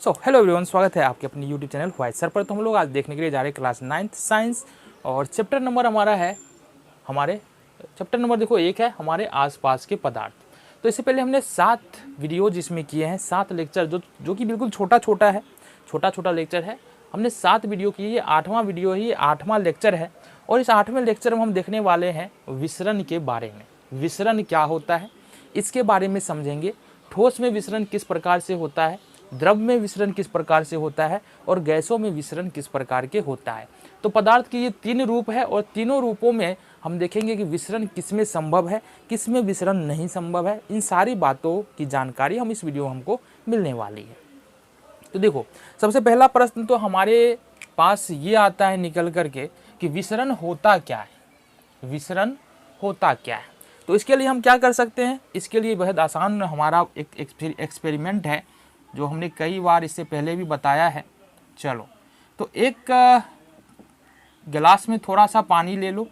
Hello everyone, स्वागत है आपके अपने यूट्यूब चैनल व्हाइट सर पर। तो हम लोग आज देखने के लिए जा रहे हैं क्लास 9th साइंस और चैप्टर नंबर हमारा है चैप्टर नंबर देखो 1 है हमारे आसपास के पदार्थ। तो इससे पहले हमने 7 वीडियो जिसमें किए हैं, 7 लेक्चर जो कि बिल्कुल छोटा लेक्चर है। हमने 7 वीडियो किए, ये 8वां वीडियो है, ये 8वां लेक्चर है। और इस 8वें लेक्चर में हम देखने वाले हैं विसरण के बारे में। विसरण क्या होता है इसके बारे में समझेंगे। ठोस में विसरण किस प्रकार से होता है, द्रव में विसरण किस प्रकार से होता है और गैसों में विसरण किस प्रकार के होता है। तो पदार्थ के ये 3 रूप है और तीनों रूपों में हम देखेंगे कि विसरण किसमें संभव है, किसमें विसरण नहीं संभव है। इन सारी बातों की जानकारी हम इस वीडियो में हमको मिलने वाली है। तो देखो, सबसे पहला प्रश्न तो हमारे पास ये आता है निकल करके कि विसरण होता क्या है। विसरण होता क्या है, तो इसके लिए हम क्या कर सकते हैं। इसके लिए बहुत आसान हमारा एक एक्सपेरिमेंट है जो हमने कई बार इससे पहले भी बताया है। चलो, तो एक गिलास में थोड़ा सा पानी ले लो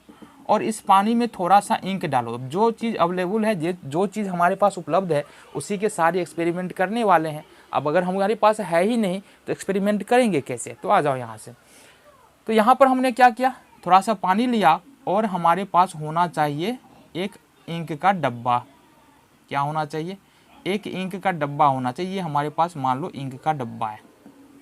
और इस पानी में थोड़ा सा इंक डालो। जो चीज़ अवेलेबल है, जो चीज़ हमारे पास उपलब्ध है, उसी के सारे एक्सपेरिमेंट करने वाले हैं। अब अगर हमारे पास है ही नहीं तो एक्सपेरिमेंट करेंगे कैसे। तो आ जाओ यहाँ से। तो यहाँ पर हमने क्या किया, थोड़ा सा पानी लिया और हमारे पास होना चाहिए एक इंक का डब्बा। क्या होना चाहिए, एक इंक का डब्बा होना चाहिए। हमारे पास मान लो इंक का डब्बा है,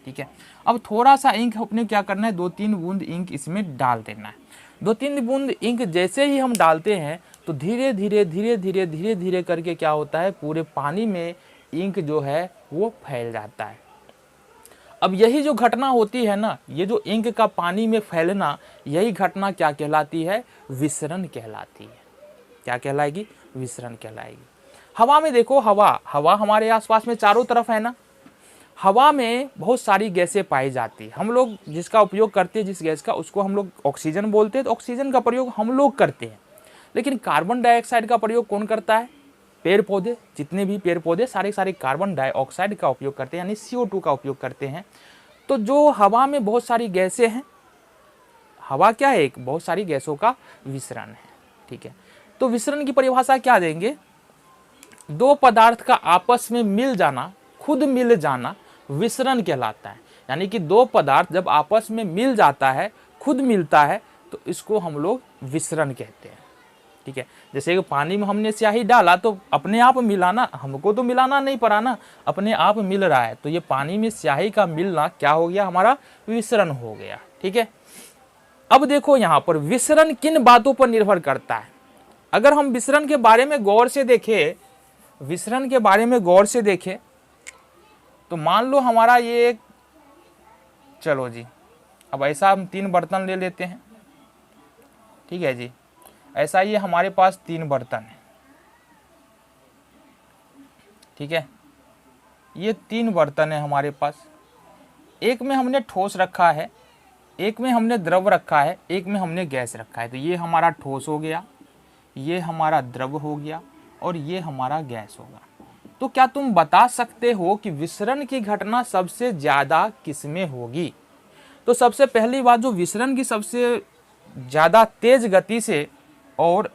ठीक है। अब थोड़ा सा इंक अपने क्या करना है, 2-3 बूंद इंक इसमें डाल देना है। 2-3 बूंद इंक जैसे ही हम डालते हैं तो धीरे धीरे करके क्या होता है, पूरे पानी में इंक जो है वो फैल जाता है। अब यही जो घटना होती है ना, ये जो इंक का पानी में फैलना, यही घटना क्या कहलाती है, विसरण कहलाती है। क्या कहलाएगी, विसरण कहलाएगी। हवा में देखो, हवा हमारे आसपास में चारों तरफ है ना। हवा में बहुत सारी गैसें पाई जाती है। हम लोग जिसका उपयोग करते हैं, जिस गैस का, उसको हम लोग ऑक्सीजन बोलते हैं। तो ऑक्सीजन का प्रयोग हम लोग करते हैं, लेकिन कार्बन डाइऑक्साइड का प्रयोग कौन करता है, पेड़ पौधे। जितने भी पेड़ पौधे सारे कार्बन डाइऑक्साइड का उपयोग करते हैं, यानी CO2 का उपयोग करते हैं। तो जो हवा में बहुत सारी गैसें हैं, हवा क्या है, एक बहुत सारी गैसों का विसरण है, ठीक है। तो विसरण की परिभाषा क्या देंगे, 2 पदार्थ का आपस में मिल जाना, खुद मिल जाना विसरण कहलाता है। यानी कि 2 पदार्थ जब आपस में मिल जाता है, खुद मिलता है, तो इसको हम लोग विसरण कहते हैं, ठीक है। जैसे कि पानी में हमने स्याही डाला तो अपने आप मिलाना, हमको तो मिलाना नहीं पड़ा ना, अपने आप मिल रहा है। तो ये पानी में स्याही का मिलना क्या हो गया, हमारा विसरण हो गया, ठीक है। अब देखो यहाँ पर विसरण किन बातों पर निर्भर करता है। अगर हम विसरण के बारे में गौर से देखें, तो मान लो हमारा ये, चलो जी, अब ऐसा हम 3 बर्तन ले लेते हैं, ठीक है जी। ऐसा ये हमारे पास 3 बर्तन है, ठीक है। ये 3 बर्तन है हमारे पास। एक में हमने ठोस रखा है, एक में हमने द्रव रखा है, एक में हमने गैस रखा है। तो ये हमारा ठोस हो गया, ये हमारा द्रव हो गया और ये हमारा गैस होगा। तो क्या तुम बता सकते हो कि विसरण की घटना सबसे ज़्यादा किसमें होगी। तो सबसे पहली बात, जो विसरण की सबसे ज़्यादा तेज गति से और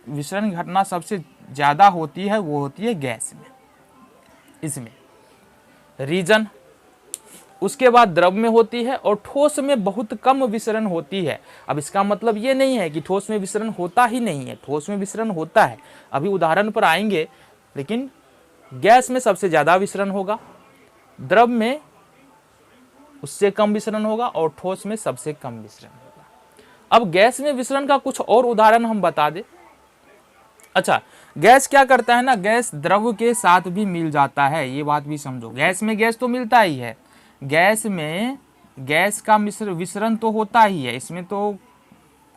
विसरण की घटना सबसे ज़्यादा होती है, वो होती है गैस में, इसमें रीजन। उसके बाद द्रव में होती है और ठोस में बहुत कम विसरण होती है। अब इसका मतलब ये नहीं है कि ठोस में विसरण होता ही नहीं है, ठोस में विसरण होता है, अभी उदाहरण पर आएंगे। लेकिन गैस में सबसे ज़्यादा विसरण होगा, द्रव में उससे कम विसरण होगा और ठोस में सबसे कम विसरण होगा। अब गैस में विसरण का कुछ और उदाहरण हम बता दें। अच्छा, गैस क्या करता है ना, गैस द्रव के साथ भी मिल जाता है, ये बात भी समझो। गैस में गैस तो मिलता ही है, गैस में गैस का विसरण तो होता ही है, इसमें तो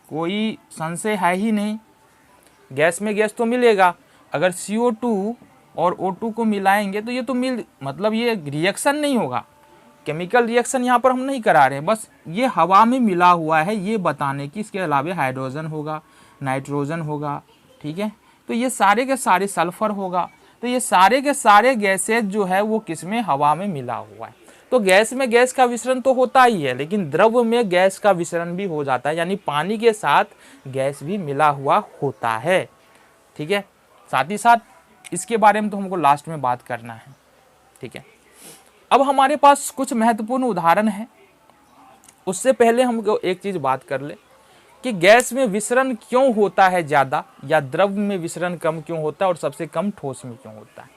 कोई संशय है ही नहीं। गैस में गैस तो मिलेगा। अगर CO2 और O2 को मिलाएंगे तो ये तो मतलब ये रिएक्शन नहीं होगा, केमिकल रिएक्शन यहाँ पर हम नहीं करा रहे हैं, बस ये हवा में मिला हुआ है ये बताने की। इसके अलावा हाइड्रोजन होगा, नाइट्रोजन होगा, ठीक है। तो ये सारे के सारे, सल्फर होगा। तो ये सारे के सारे गैसेज जो है वो किसमें, हवा में मिला हुआ है। तो गैस में गैस का विसरण तो होता ही है, लेकिन द्रव में गैस का विसरण भी हो जाता है, यानी पानी के साथ गैस भी मिला हुआ होता है, ठीक है। साथ ही साथ इसके बारे में तो हमको लास्ट में बात करना है, ठीक है। अब हमारे पास कुछ महत्वपूर्ण उदाहरण है। उससे पहले हम एक चीज बात कर ले कि गैस में विसरण क्यों होता है ज़्यादा, या द्रव में विसरण कम क्यों होता है, और सबसे कम ठोस में क्यों होता है।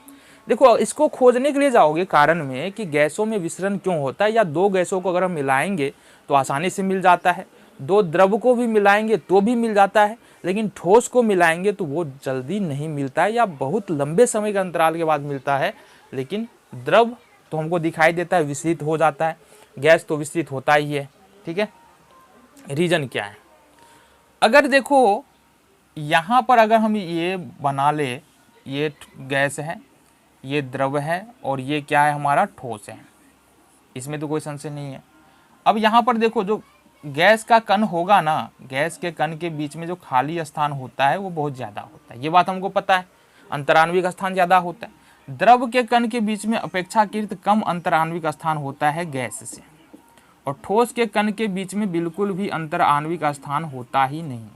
देखो, इसको खोजने के लिए जाओगे कारण में कि गैसों में विसरण क्यों होता है, या दो गैसों को अगर हम मिलाएंगे तो आसानी से मिल जाता है, दो द्रव को भी मिलाएंगे तो भी मिल जाता है, लेकिन ठोस को मिलाएंगे तो वो जल्दी नहीं मिलता है, या बहुत लंबे समय के अंतराल के बाद मिलता है। लेकिन द्रव तो हमको दिखाई देता है, विसरित हो जाता है, गैस तो विसरित होता ही है। ठीक है, रीजन क्या है? अगर देखो यहाँ पर अगर हम ये बना ले, ये गैस है, ये द्रव है, और ये क्या है, हमारा ठोस है, इसमें तो कोई संशय नहीं है। अब यहाँ पर देखो, जो गैस का कण होगा ना, गैस के कण के बीच में जो खाली स्थान होता है वो बहुत ज़्यादा होता है, ये बात हमको पता है, अंतराण्विक स्थान ज़्यादा होता है। द्रव के कण के बीच में अपेक्षाकृत कम अंतराण्विक स्थान होता है गैस से, और ठोस के कण के बीच में बिल्कुल भी अंतराण्विक स्थान होता ही नहीं।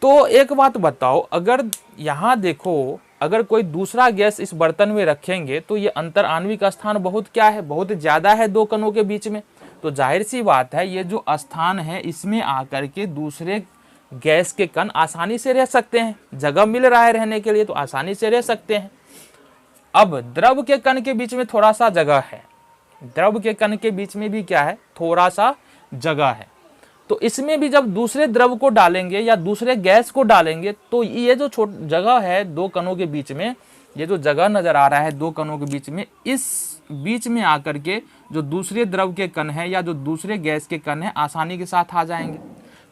तो एक बात बताओ, अगर यहाँ देखो, अगर कोई दूसरा गैस इस बर्तन में रखेंगे तो ये अंतराण्विक स्थान बहुत क्या है, बहुत ज़्यादा है दो कणों के बीच में, तो जाहिर सी बात है ये जो स्थान है इसमें आकर के दूसरे गैस के कण आसानी से रह सकते हैं, जगह मिल रहा है रहने के लिए तो आसानी से रह सकते हैं। अब द्रव के कण के बीच में थोड़ा सा जगह है, द्रव के कण के बीच में भी क्या है, थोड़ा सा जगह है, तो इसमें भी जब दूसरे द्रव को डालेंगे या दूसरे गैस को डालेंगे तो ये जो जगह है दो कणों के बीच में, ये जो जगह नजर आ रहा है दो कणों के बीच में, इस बीच में आकर के जो दूसरे द्रव के कण है या जो दूसरे गैस के कण है आसानी के साथ आ जाएंगे,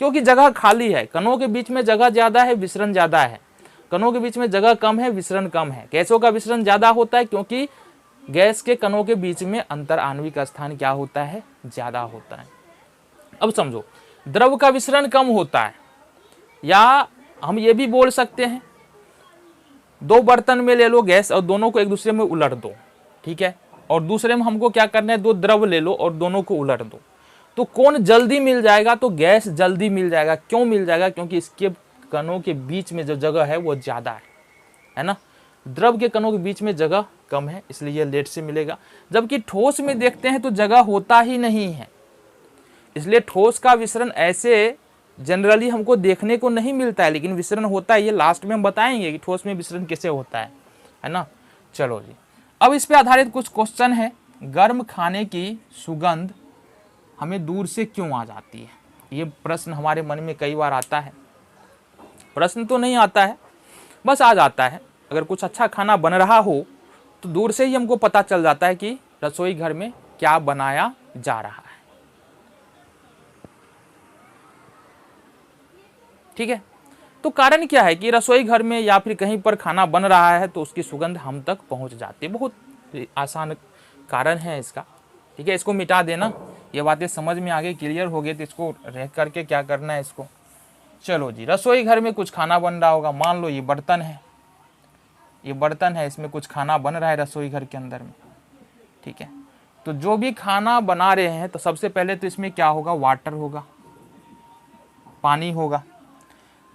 क्योंकि जगह खाली है। कणों के बीच में जगह ज्यादा है, विसरण ज्यादा है, कणों के बीच में जगह कम है, विसरण कम है। गैसों का विसरण ज्यादा होता है क्योंकि गैस के कणों के बीच में अंतराण्विक स्थान क्या होता है, ज्यादा होता है। अब समझो, द्रव का विसरण कम होता है, या हम ये भी बोल सकते हैं दो बर्तन में ले लो गैस और दोनों को एक दूसरे में उलट दो, ठीक है, और दूसरे में हमको क्या करना है, दो द्रव ले लो और दोनों को उलट दो, तो कौन जल्दी मिल जाएगा, तो गैस जल्दी मिल जाएगा। क्यों मिल जाएगा? क्योंकि इसके कणों के बीच में जो जगह है वो ज्यादा है ना। द्रव के कणों के बीच में जगह कम है, इसलिए ये लेट से मिलेगा। जबकि ठोस में देखते हैं तो जगह होता ही नहीं है, इसलिए ठोस का विसरण ऐसे जनरली हमको देखने को नहीं मिलता है, लेकिन विसरण होता है। ये लास्ट में हम बताएंगे कि ठोस में विसरण कैसे होता है ना। चलो जी, अब इस पे आधारित कुछ क्वेश्चन है। गर्म खाने की सुगंध हमें दूर से क्यों आ जाती है? ये प्रश्न हमारे मन में कई बार आता है। प्रश्न तो नहीं आता है, बस आ जाता है। अगर कुछ अच्छा खाना बन रहा हो तो दूर से ही हमको पता चल जाता है कि रसोई घर में क्या बनाया जा रहा है। ठीक है, तो कारण क्या है कि रसोई घर में या फिर कहीं पर खाना बन रहा है तो उसकी सुगंध हम तक पहुंच जाती है। बहुत आसान कारण है इसका। ठीक है, इसको मिटा देना। ये बातें समझ में आ गई, क्लियर हो गई, तो इसको रह करके क्या करना है इसको। चलो जी, रसोई घर में कुछ खाना बन रहा होगा। मान लो ये बर्तन है, ये बर्तन है, इसमें कुछ खाना बन रहा है रसोई घर के अंदर में। ठीक है, तो जो भी खाना बना रहे हैं तो सबसे पहले तो इसमें क्या होगा, वाटर होगा, पानी होगा।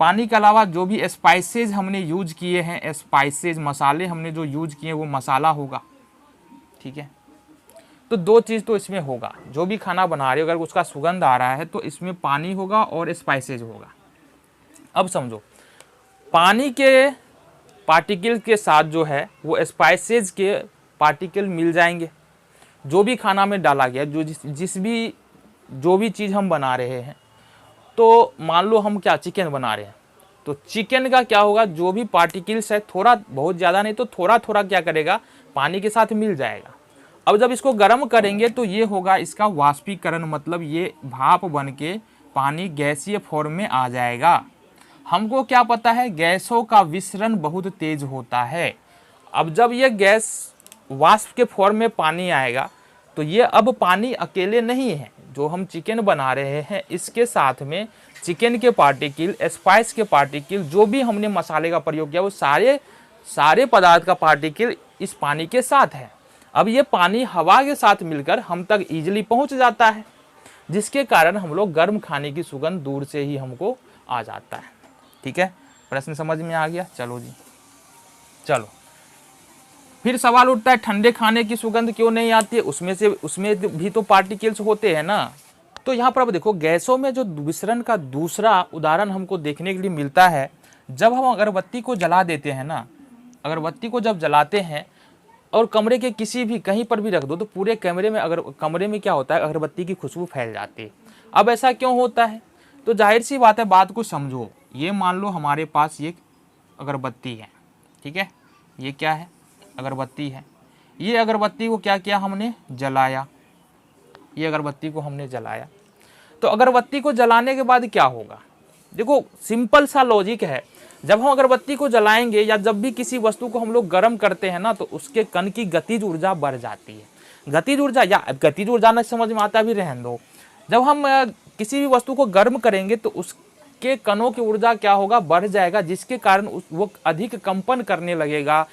पानी के अलावा जो भी स्पाइसेज हमने यूज किए हैं, स्पाइसेज मसाले हमने जो यूज किए वो मसाला होगा। ठीक है, तो दो चीज़ तो इसमें होगा। जो भी खाना बना रहे हो अगर उसका सुगंध आ रहा है तो इसमें पानी होगा और स्पाइसेज होगा। अब समझो, पानी के पार्टिकल के साथ जो है वो स्पाइसेज के पार्टिकल मिल जाएंगे। जो भी खाना में डाला गया, जो भी चीज़ हम बना रहे हैं, तो मान लो हम क्या चिकन बना रहे हैं, तो चिकन का क्या होगा, जो भी पार्टिकल्स है थोड़ा बहुत ज़्यादा नहीं तो थोड़ा थोड़ा क्या करेगा, पानी के साथ मिल जाएगा। अब जब इसको गर्म करेंगे तो ये होगा इसका वाष्पीकरण, मतलब ये भाप बन के पानी गैसीय फॉर्म में आ जाएगा। हमको क्या पता है, गैसों का विसरण बहुत तेज होता है। अब जब ये गैस वाष्प के फॉर्म में पानी आएगा तो ये अब पानी अकेले नहीं है। जो हम चिकन बना रहे हैं इसके साथ में चिकन के पार्टिकल, स्पाइस के पार्टिकल, जो भी हमने मसाले का प्रयोग किया वो सारे पदार्थ का पार्टिकल इस पानी के साथ है। अब ये पानी हवा के साथ मिलकर हम तक इजीली पहुंच जाता है, जिसके कारण हम लोग गर्म खाने की सुगंध दूर से ही हमको आ जाता है। ठीक है, प्रश्न समझ में आ गया। चलो जी, चलो फिर सवाल उठता है ठंडे खाने की सुगंध क्यों नहीं आती है, उसमें भी तो पार्टिकल्स होते हैं ना। तो यहाँ पर अब देखो गैसों में जो विसरण का दूसरा उदाहरण हमको देखने के लिए मिलता है, जब हम अगरबत्ती को जला देते हैं ना, अगरबत्ती को जब जलाते हैं और कमरे के किसी भी कहीं पर भी रख दो तो पूरे कमरे में कमरे में क्या होता है, अगरबत्ती की खुशबू फैल जाती है। अब ऐसा क्यों होता है, तो जाहिर सी बात है, बात को समझो। ये मान लो हमारे पास ये अगरबत्ती है, ठीक है, ये क्या है, अगरबत्ती है। ये अगरबत्ती को क्या किया हमने, जलाया। ये अगरबत्ती को हमने जलाया, तो अगरबत्ती को जलाने के बाद क्या होगा, देखो सिंपल सा लॉजिक है। जब हम अगरबत्ती को जलाएंगे या जब भी किसी वस्तु को हम लोग गर्म करते हैं ना, तो उसके कण की गतिज ऊर्जा बढ़ जाती है। गतिज ऊर्जा या गतिज ऊर्जा न समझ में आता भी रहने दो। जब हम किसी भी वस्तु को गर्म करेंगे तो उसके कणों की ऊर्जा क्या होगा, बढ़ जाएगा, जिसके कारण वो अधिक कंपन करने लगेगा।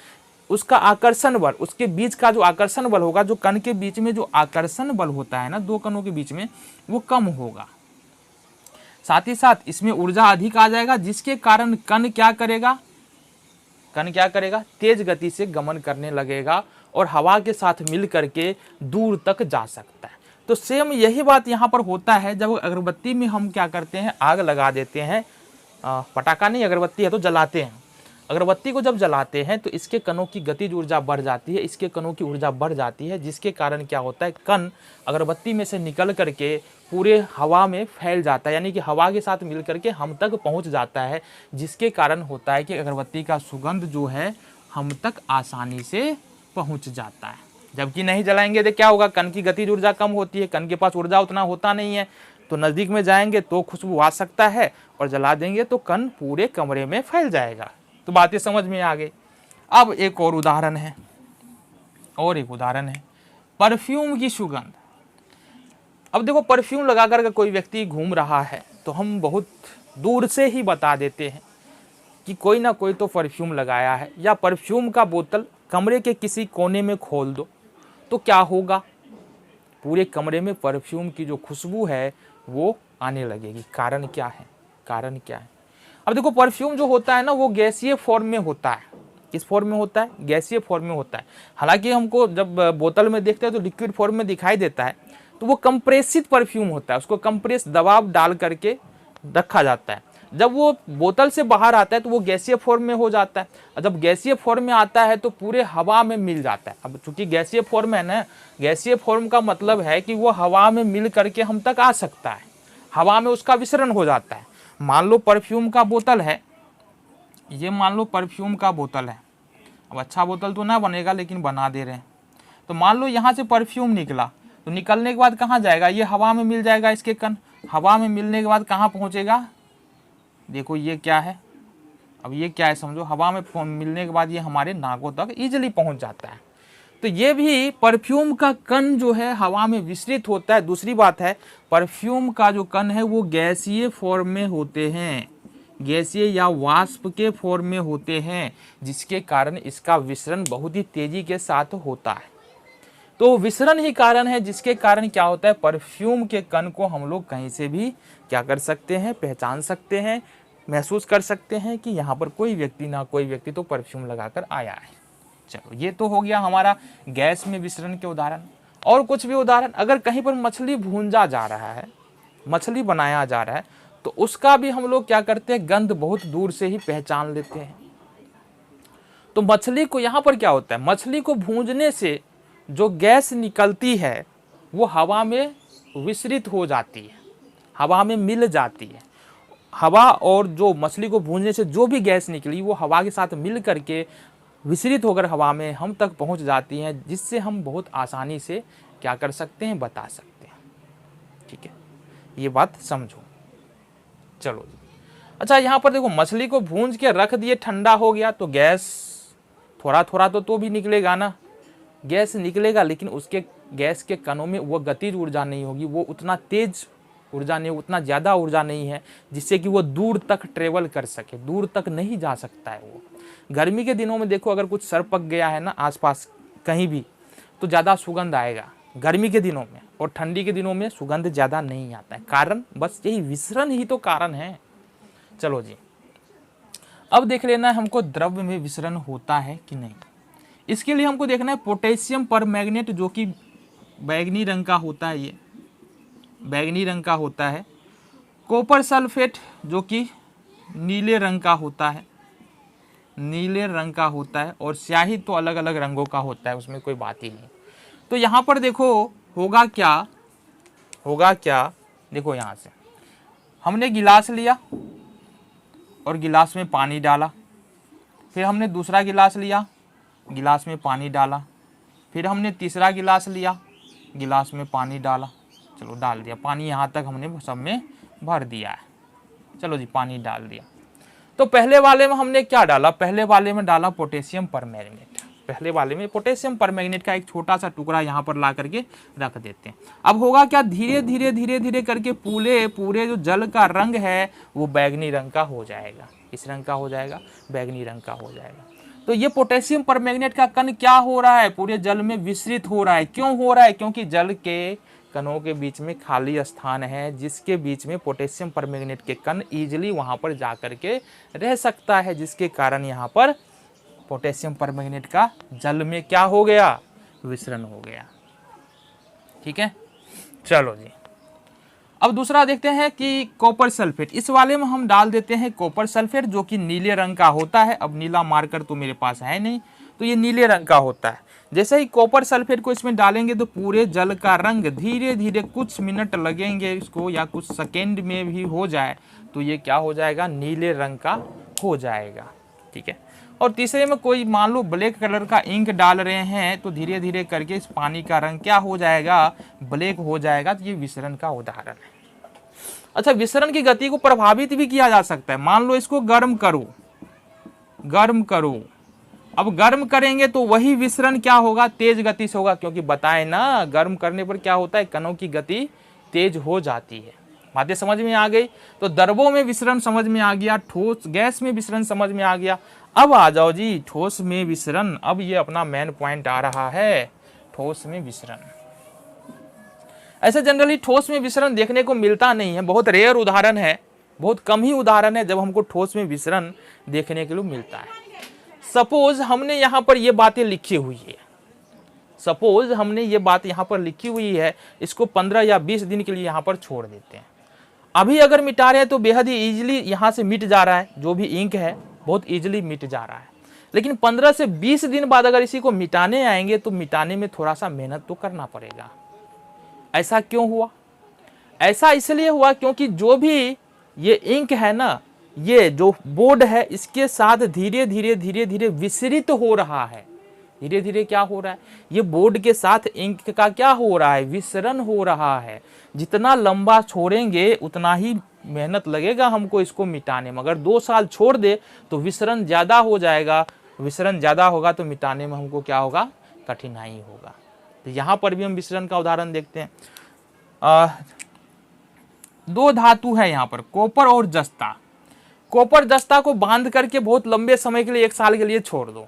उसका आकर्षण बल, उसके बीच का जो आकर्षण बल होगा, जो कण के बीच में जो आकर्षण बल होता है ना दो कणों के बीच में, वो कम होगा। साथ ही साथ इसमें ऊर्जा अधिक आ जाएगा, जिसके कारण कण क्या करेगा, तेज गति से गमन करने लगेगा और हवा के साथ मिल करके दूर तक जा सकता है। तो सेम यही बात यहाँ पर होता है, जब अगरबत्ती में हम क्या करते हैं, आग लगा देते हैं, पटाखा नहीं, अगरबत्ती है तो जलाते हैं। अगरबत्ती को जब जलाते हैं तो इसके कणों की गतिज ऊर्जा बढ़ जाती है, इसके कणों की ऊर्जा बढ़ जाती है, जिसके कारण क्या होता है, कण अगरबत्ती में से निकल करके पूरे हवा में फैल जाता है, यानी कि हवा के साथ मिल करके हम तक पहुंच जाता है, जिसके कारण होता है कि अगरबत्ती का सुगंध जो है हम तक आसानी से पहुंच जाता है। जबकि नहीं जलाएंगे तो क्या होगा, कण की गतिज ऊर्जा कम होती है, कण के पास ऊर्जा उतना होता नहीं है, तो नज़दीक में जाएंगे तो खुशबू आ सकता है, और जला देंगे तो कण पूरे कमरे में फैल जाएगा। तो बातें समझ में आ गई। अब एक और उदाहरण है, परफ्यूम की सुगंध। अब देखो परफ्यूम लगा कर कोई व्यक्ति घूम रहा है तो हम बहुत दूर से ही बता देते हैं कि कोई ना कोई तो परफ्यूम लगाया है, या परफ्यूम का बोतल कमरे के किसी कोने में खोल दो तो क्या होगा, पूरे कमरे में परफ्यूम की जो खुशबू है वो आने लगेगी। कारण क्या है, अब देखो परफ्यूम जो होता है ना वो गैसीय फॉर्म में होता है। किस फॉर्म में होता है, गैसीय फॉर्म में होता है। हालांकि हमको जब बोतल में देखते हैं तो लिक्विड फॉर्म में दिखाई देता है, तो वो कंप्रेसिड परफ्यूम होता है, उसको कंप्रेस दबाव डाल करके रखा जाता है। जब वो बोतल से बाहर आता है तो वो गैसीय फॉर्म में हो जाता है, और जब गैसीय फॉर्म में आता है तो पूरे हवा में मिल जाता है। अब चूंकि गैसीय फॉर्म है ना, गैसीय फॉर्म का मतलब है कि वो हवा में मिल करके हम तक आ सकता है, हवा में उसका विसरण हो जाता है। मान लो परफ्यूम का बोतल है, ये मान लो परफ्यूम का बोतल है। अब अच्छा बोतल तो ना बनेगा लेकिन बना दे रहे हैं। तो मान लो यहाँ से परफ्यूम निकला, तो निकलने के बाद कहाँ जाएगा, ये हवा में मिल जाएगा, इसके कण हवा में मिलने के बाद कहाँ पहुँचेगा, देखो ये क्या है, अब ये क्या है समझो, हवा में मिलने के बाद ये हमारे नाकों तक ईजिली पहुँच जाता है। तो ये भी परफ्यूम का कण जो है हवा में विसरित होता है। दूसरी बात है, परफ्यूम का जो कण है वो गैसीय फॉर्म में होते हैं, गैसीय या वाष्प के फॉर्म में होते हैं, जिसके कारण इसका विसरण बहुत ही तेजी के साथ होता है। तो विसरण ही कारण है जिसके कारण क्या होता है, परफ्यूम के कण को हम लोग कहीं से भी क्या कर सकते हैं, पहचान सकते हैं, महसूस कर सकते हैं कि यहाँ पर कोई व्यक्ति तो परफ्यूम लगाकर आया है। चलो ये तो हो गया हमारा गैस में विसरण के उदाहरण। और कुछ भी उदाहरण, अगर कहीं पर मछली भूंजा जा रहा है, मछली बनाया जा रहा है, तो उसका भी हम लोग क्या करते हैं, गंध बहुत दूर से ही पहचान लेते हैं। तो मछली को यहाँ पर क्या होता है, मछली को भूंजने से जो गैस निकलती है वो हवा में विसरित हो जाती है, हवा में मिल जाती है। हवा और जो मछली को भूंजने से जो भी गैस निकली वो हवा के साथ मिल करके विसरित होकर हवा में हम तक पहुंच जाती हैं, जिससे हम बहुत आसानी से क्या कर सकते हैं, बता सकते हैं। ठीक है, ये बात समझो। चलो जी, अच्छा यहाँ पर देखो मछली को भूंज के रख दिए, ठंडा हो गया, तो गैस थोड़ा थोड़ा तो भी निकलेगा ना, गैस निकलेगा, लेकिन उसके गैस के कणों में वो गतिज ऊर्जा नहीं होगी, वो उतना तेज ऊर्जा नहीं, उतना ज़्यादा ऊर्जा नहीं है जिससे कि वो दूर तक ट्रेवल कर सके, दूर तक नहीं जा सकता है वो। गर्मी के दिनों में देखो अगर कुछ सर पक गया है ना आसपास कहीं भी, तो ज़्यादा सुगंध आएगा गर्मी के दिनों में, और ठंडी के दिनों में सुगंध ज़्यादा नहीं आता है। कारण बस यही विसरण ही तो कारण है। चलो जी, अब देख लेना है हमको द्रव्य में विसरण होता है कि नहीं। इसके लिए हमको देखना है पोटेशियम परमैंगनेट जो कि बैगनी रंग का होता है, ये बैगनी रंग का होता है। कॉपर सल्फेट जो कि नीले रंग का होता है, नीले रंग का होता है। और स्याही तो अलग अलग रंगों का होता है, उसमें कोई बात ही नहीं। तो यहाँ पर देखो होगा क्या, होगा क्या, देखो यहाँ से हमने गिलास लिया और गिलास में पानी डाला, फिर हमने दूसरा गिलास लिया, गिलास में पानी डाला, फिर हमने तीसरा गिलास लिया, गिलास में पानी डाला, चलो डाल दिया पानी, यहाँ तक हमने सब में भर दिया है। चलो जी पानी डाल दिया। तो पहले वाले में हमने क्या डाला, पहले वाले में डाला पोटेशियम परमैंगनेट, पहले वाले में पोटेशियम परमैंगनेट का एक छोटा सा टुकड़ा यहाँ पर ला करके रख देते हैं। अब होगा क्या, धीरे धीरे धीरे धीरे करके पूरे जो जल का रंग है वो बैगनी रंग का हो जाएगा। किस रंग का हो जाएगा, बैगनी रंग का हो जाएगा। तो ये पोटेशियम परमैंगनेट का कण क्या हो रहा है, पूरे जल में विस्तृत हो रहा है। क्यों हो रहा है, क्योंकि जल के कणों के बीच में खाली स्थान है, जिसके बीच में पोटेशियम परमैंगनेट के कण इजीली वहां पर जा करके रह सकता है, जिसके कारण यहाँ पर पोटेशियम परमैंगनेट का जल में क्या हो गया, विसरण हो गया। ठीक है, चलो जी अब दूसरा देखते हैं कि कॉपर सल्फेट। इस वाले में हम डाल देते हैं कॉपर सल्फेट जो कि नीले रंग का होता है। अब नीला मार्कर तो मेरे पास है नहीं, तो ये नीले रंग का होता है। जैसे ही कॉपर सल्फेट को इसमें डालेंगे तो पूरे जल का रंग धीरे धीरे, कुछ मिनट लगेंगे इसको या कुछ सेकेंड में भी हो जाए तो ये क्या हो जाएगा, नीले रंग का हो जाएगा। ठीक है, और तीसरे में कोई मान लो ब्लैक कलर का इंक डाल रहे हैं तो धीरे धीरे करके इस पानी का रंग क्या हो जाएगा, ब्लैक हो जाएगा। तो ये विसरण का उदाहरण है। अच्छा, विसरण की गति को प्रभावित भी किया जा सकता है। मान लो इसको गर्म करो, गर्म करो, अब गर्म करेंगे तो वही विसरण क्या होगा, तेज गति से होगा, क्योंकि बताए ना गर्म करने पर क्या होता है, कणों की गति तेज हो जाती है। बातें समझ में आ गई। तो द्रवों में विसरण समझ में आ गया, ठोस गैस में विसरण समझ में आ गया। अब आ जाओ जी ठोस में विसरण। अब ये अपना मेन पॉइंट आ रहा है, ठोस में विसरण। ऐसे जनरली ठोस में विसरण देखने को मिलता नहीं है, बहुत रेयर उदाहरण है, बहुत कम ही उदाहरण है जब हमको ठोस में विसरण देखने के लिए मिलता है। सपोज हमने यहाँ पर ये बातें लिखी हुई है, सपोज हमने ये बात यहाँ पर लिखी हुई है, इसको 15 या 20 दिन के लिए यहाँ पर छोड़ देते हैं। अभी अगर मिटा रहे हैं तो बेहद ही इजीली यहाँ से मिट जा रहा है, जो भी इंक है बहुत इजीली मिट जा रहा है। लेकिन 15 से 20 दिन बाद अगर इसी को मिटाने आएंगे तो मिटाने में थोड़ा सा मेहनत तो करना पड़ेगा। ऐसा क्यों हुआ, ऐसा इसलिए हुआ क्योंकि जो भी ये इंक है ना, ये जो बोर्ड है इसके साथ धीरे धीरे धीरे धीरे विसरित हो रहा है। धीरे धीरे क्या हो रहा है, ये बोर्ड के साथ इंक का क्या हो रहा है, विसरण हो रहा है। जितना लंबा छोड़ेंगे उतना ही मेहनत लगेगा हमको इसको मिटाने में। अगर 2 साल छोड़ दे तो विसरण ज्यादा हो जाएगा, विसरण ज्यादा होगा तो मिटाने में हमको क्या होगा, कठिनाई होगा। तो यहाँ पर भी हम विसरण का उदाहरण देखते हैं। 2 धातु है यहाँ पर, कॉपर और जस्ता। कॉपर जस्ता को बांध करके बहुत लंबे समय के लिए 1 साल के लिए छोड़ दो।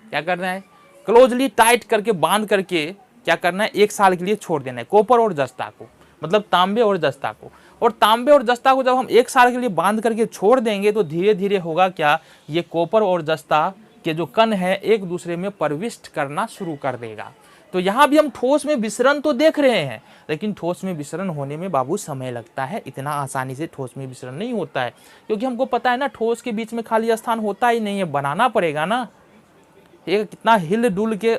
क्या करना है, क्लोजली टाइट करके बांध करके क्या करना है, 1 साल के लिए छोड़ देना है कॉपर और जस्ता को, मतलब तांबे और जस्ता को। और तांबे और जस्ता को जब हम 1 साल के लिए बांध करके छोड़ देंगे तो धीरे धीरे होगा क्या, ये कॉपर और जस्ता के जो कण है एक दूसरे में प्रविष्ट करना शुरू कर देगा। तो यहाँ भी हम ठोस में विसरण तो देख रहे हैं, लेकिन ठोस में विसरण होने में बाबू समय लगता है। इतना आसानी से ठोस में विसरण नहीं होता है, क्योंकि हमको पता है ना ठोस के बीच में खाली स्थान होता ही नहीं है, बनाना पड़ेगा ना। एक कितना हिल डुल के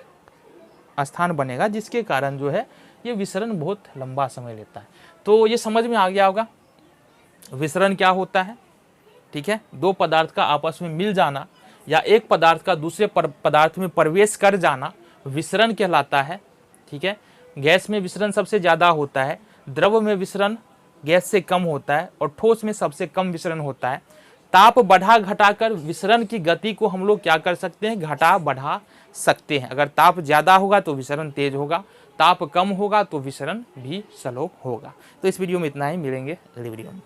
स्थान बनेगा, जिसके कारण जो है ये विसरण बहुत लंबा समय लेता है। तो ये समझ में आ गया होगा विसरण क्या होता है। ठीक है, 2 पदार्थ का आपस में मिल जाना या एक पदार्थ का दूसरे पदार्थ में प्रवेश कर जाना विसरण कहलाता है। ठीक है, गैस में विसरण सबसे ज्यादा होता है, द्रव में विसरण गैस से कम होता है और ठोस में सबसे कम विसरण होता है। ताप बढ़ा घटाकर विसरण की गति को हम लोग क्या कर सकते हैं, घटा बढ़ा सकते हैं। अगर ताप ज्यादा होगा तो विसरण तेज होगा, ताप कम होगा तो विसरण भी स्लो होगा। तो इस वीडियो में इतना ही, मिलेंगे अगली वीडियो में।